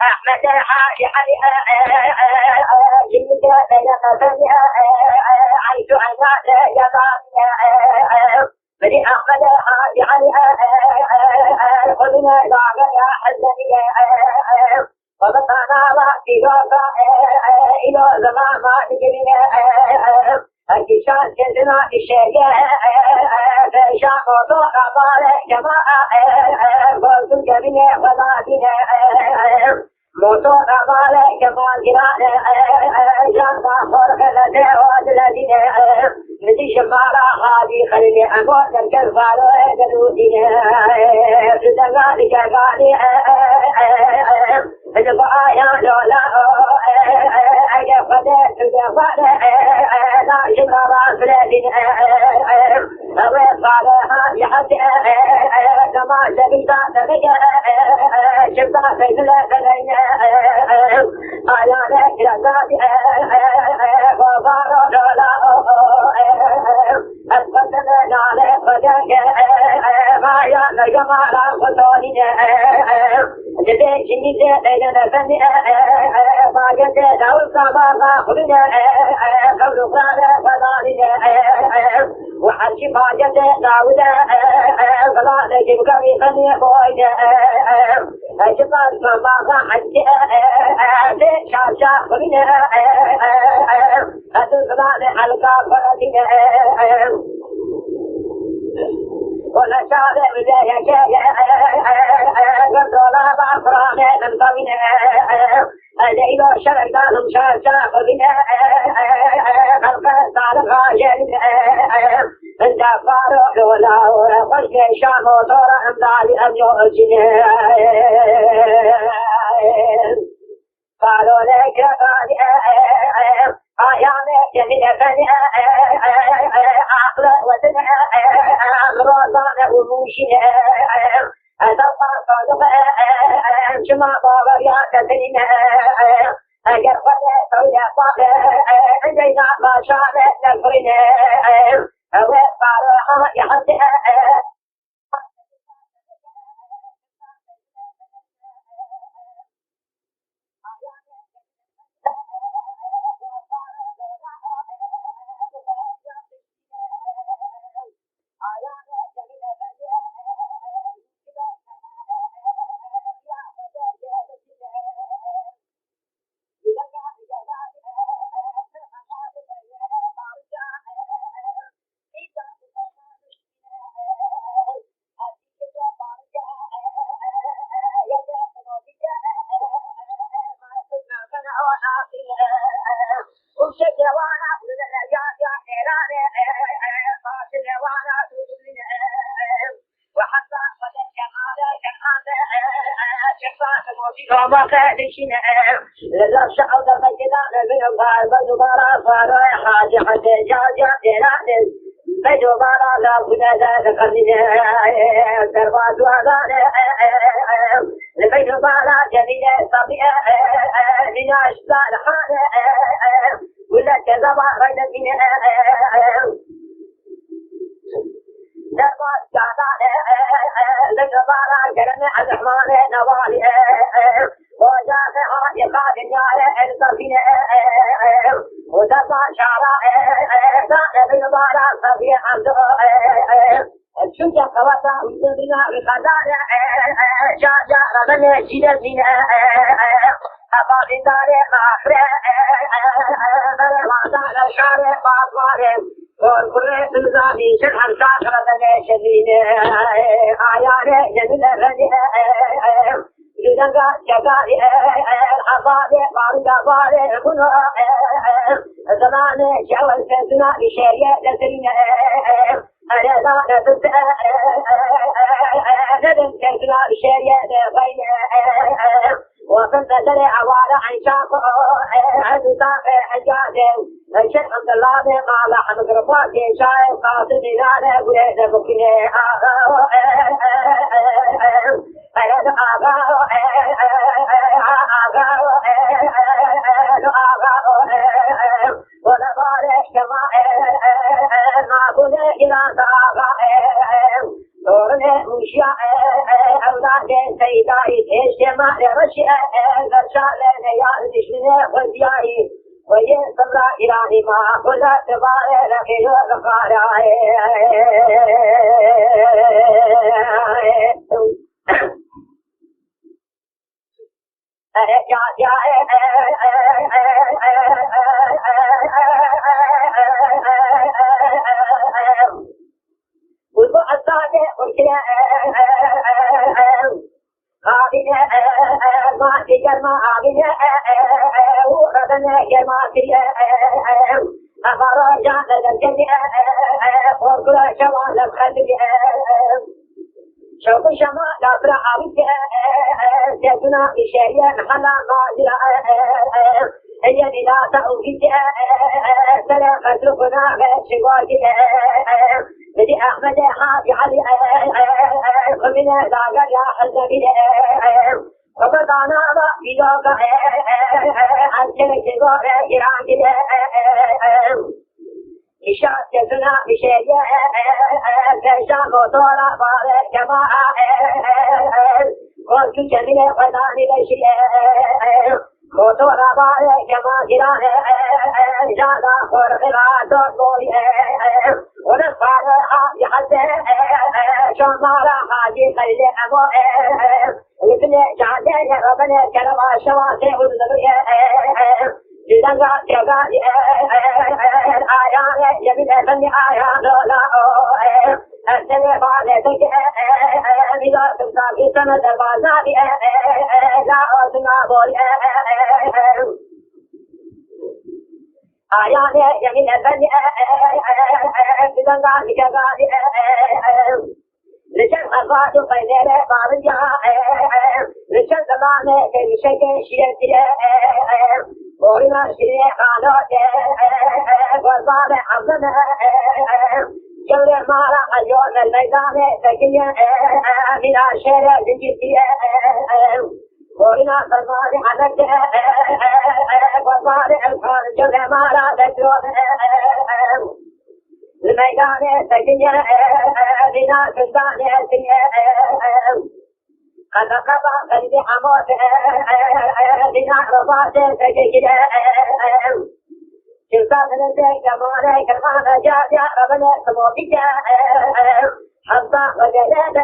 أحمد حاج علي جنك بين عيش أنا جبال بدي أحمد حاج علي قلنا لا يا حزني وبطنا وقتي وفا إلى زمان ما تجري الكشان كذنا الشيء فشاق وطوق بالك جماعة قلت الجميع وضعتنا موتوق بالك جماعة جانبا خرق لدي ودلدنا مدي شمارا خادي خليني أموت الكرفالو دلودنا تدقالي جاقالي البقايا لولا أجفدت تدفد لا شمارا فلدنا وصالها لحد كما شبيتا تبقى شبتا فيلا فلينا آيانا كرازات وفارو لولا أتفدنا نالي فدك ما يانا جمالا فتوننا جدي جنيد لينا فني ما جدي دول كما خلنا قول فانا فضالنا وحرش ما جدي داودا فلا نجيب كمي فني بوينا جبال ما حج شاشا خلنا أدوكنا حلقا فردنا ولا شارع بداية جاية قردولا بأفرانا نمطونا الليل شرق دانهم شاشا خلنا خلقا صالح غاجرنا انت فاروق لولا وخشك شام وطورا امدالي أبيو الجنين قالوا لك فاني آيامي جميل فاني عقل وزن غرطان وموشي أتوقع صادق شما بابا يا كثيرين أجر فتاة سوية صاحب عندنا ما شاء نفرين وقالوا يحدي وما خالشنا لذا الشعب مجدان من الغار بدبارا فاروي حاجة حتى جاجة إرادة بدبارا لا بنا ذات قرننا دربات وعدانا بدبارا جميلة صبيئة لناش صالحانا ولا كذبا غير منا دربات جعدانا بدبارا جرنا الرحمن نوالي وجاء عادقات النار الصفين ودفع شعراء كان بالبارا صفي عبده الشجع قوتا ويدبنا بخزانة شاجع رمنا جدتنا أباب الدار مأخرى برمضان الشارع مأخرى والقرى تلزامي شرحا شاكرة شديد آيان جميل غنية جدنگا جگاري الحضاري بارجا باري كنو زمان جوال سنتنا بشيء لسرين أنا لا نزلت ندم سنتنا بشيء لغين وصلت سري عوالة عن شاق عن ساق حجاج الشيخ عبد الله مع لحم قرفات شايف قاصد لانا وليد بكني ولا بارك إلى طاقائم دورنا مشياء أولاد سيداي اجتماع رشياء غرشالنا يالدش من خزياي ويصبر إلهي ما كل تبارك لخير الخارعي شوف شما لا برعاوك سيدنا بشيء حلا غادر أيني لا تأوكي سلام فتركنا شقاك بدي أحمد حاجي علي ومن داقر يا حزبي وبدانا بيوك أنتك شقاك إراكي إشاء سيدنا بشيء كشام وطورا بارك جماعة قلت جميل وداني لشيء وطورا بارك جماعة جران جادا خرقرات وطوري ونفعل حاجي حسن شمارا حاجي خيل أمو لبن جعدين ربنا كلمة شواسي والنبي جدنگا جگادی آیان یبی بنی آیان لا اصل بعد تک میلا تسابی سند بازاری لا اوتنا بول آیان یبی بنی جدنگا جگادی لشن خفاش خير بارجا لشن زمان كشك شيتي ورنا شيء قالوا وصار حزن جل مارا اليوم الميدان سكية من الشارع جدي ورنا صار حدك وصار الخان جل مارا دجوم الميدان سكية بنا كسان سكية قد قضى قلبي حموت بنا رفعت سكية شلطان نسيك مالك الغانا جاد يا ربنا سموكي حتى وجلد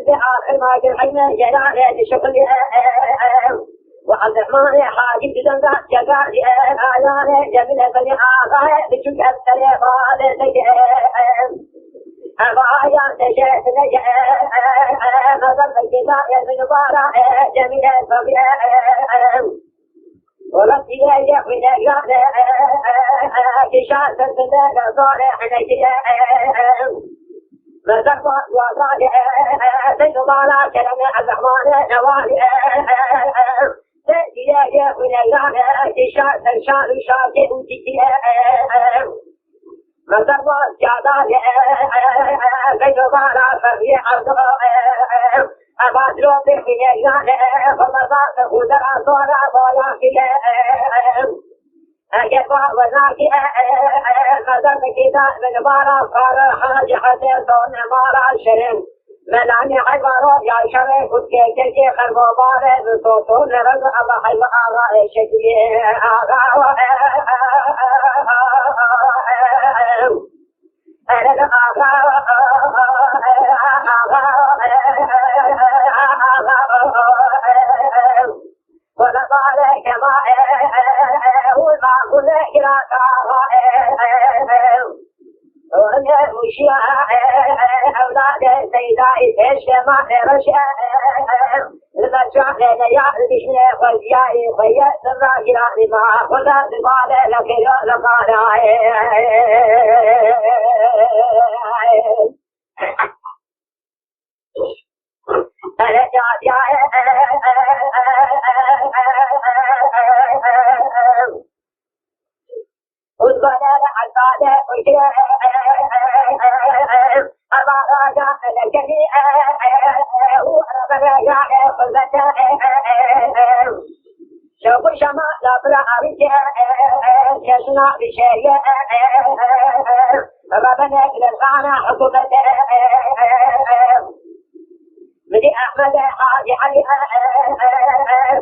في آخر ما جرحنا جلالة شكل وعبد الرحمن حاجب جدنقات جقال آيان جميلة بني آغاية بشك السليم والدك أبايا تشيت لك مظل الكتاب يزن بارا جميلة فبيا ولطي يحوي لك كشات الزندق صالح نجيا مزقات وصالح زين بارا كلام الرحمن نوالي تأتي يحوي لك كشات الشان شاكي وتكيا مزقات جادال زين بارا فبيا أباد روبي في نجان فمزاق خدرا صورا بوياكي أجفا وزاكي خزر كتاب من بارا فار حاج حسين صون مارا شرين ملاني حيوارو يا شرين خد كي خربو باري بصوتون رز أبا حيو آغا شكي آغا أنا آغا ولا بالك ما وما كل إراك وأنا مشيا أولاد سيداي تشمع رشا لما شعلنا يعرفش خزياي خيات الراجل ما خذ بالك لك شوف شما لا برعاوك كسنا بشيء ربنا للغانا حكومة بدي أحمد حاجي علي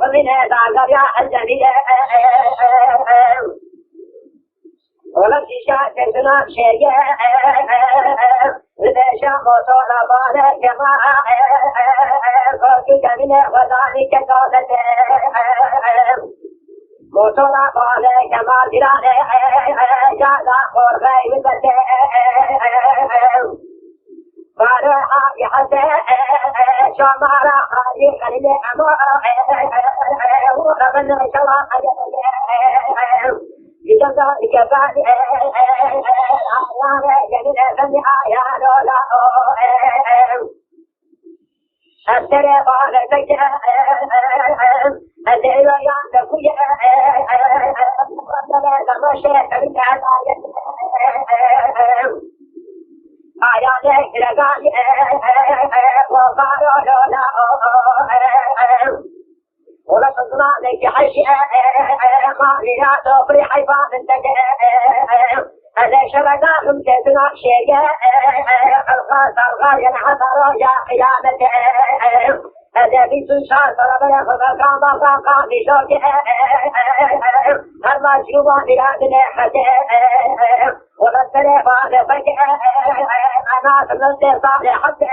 ومن ذاك يا الجميل ولم تشاهد سنا شيء إذا شافوا صورة بالا جماعة فوق جميل وذلك جودة موصورة بالا جماعة جيران جادا خورغي وبدأ بارها يحسن شمارا حالي خليل أمور وربنا شلا يجزا إكباد أحيان جميل فمي آيان ولا أستري بار سجل أدري ويان كوية ربنا لمشي كريم آيان رجال وقالوا لا ولا تصنع لك حشي ما لنا تفري حيفان الدجال هذا شرقاكم تصنع شيء الخاص الغاية حضر يا قيامة هذا بسنشار فربنا خذ قام بشوك هرما جوا بلادنا حتى وغسل بعد فجأة أنا تنسى صالح حتى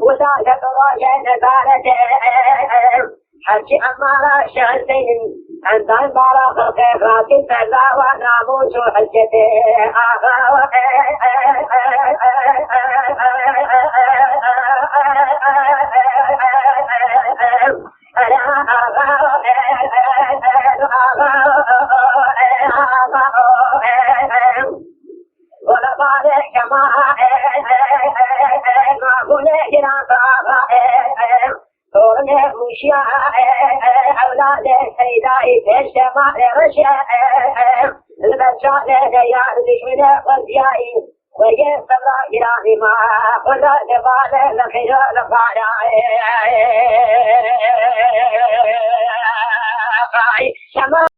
وذاك راجع نبالة حكي أمارا شهرتين أنت أمارا خلقك لكن فلا وناموس حجتي ولا بعد جماعة ما قلنا جنابا تورنا مشيا أولاد سيداي بشمال رشا البشار يا دشمنا وزياي ويسمع جيراني ما ولا نبال لخير لخير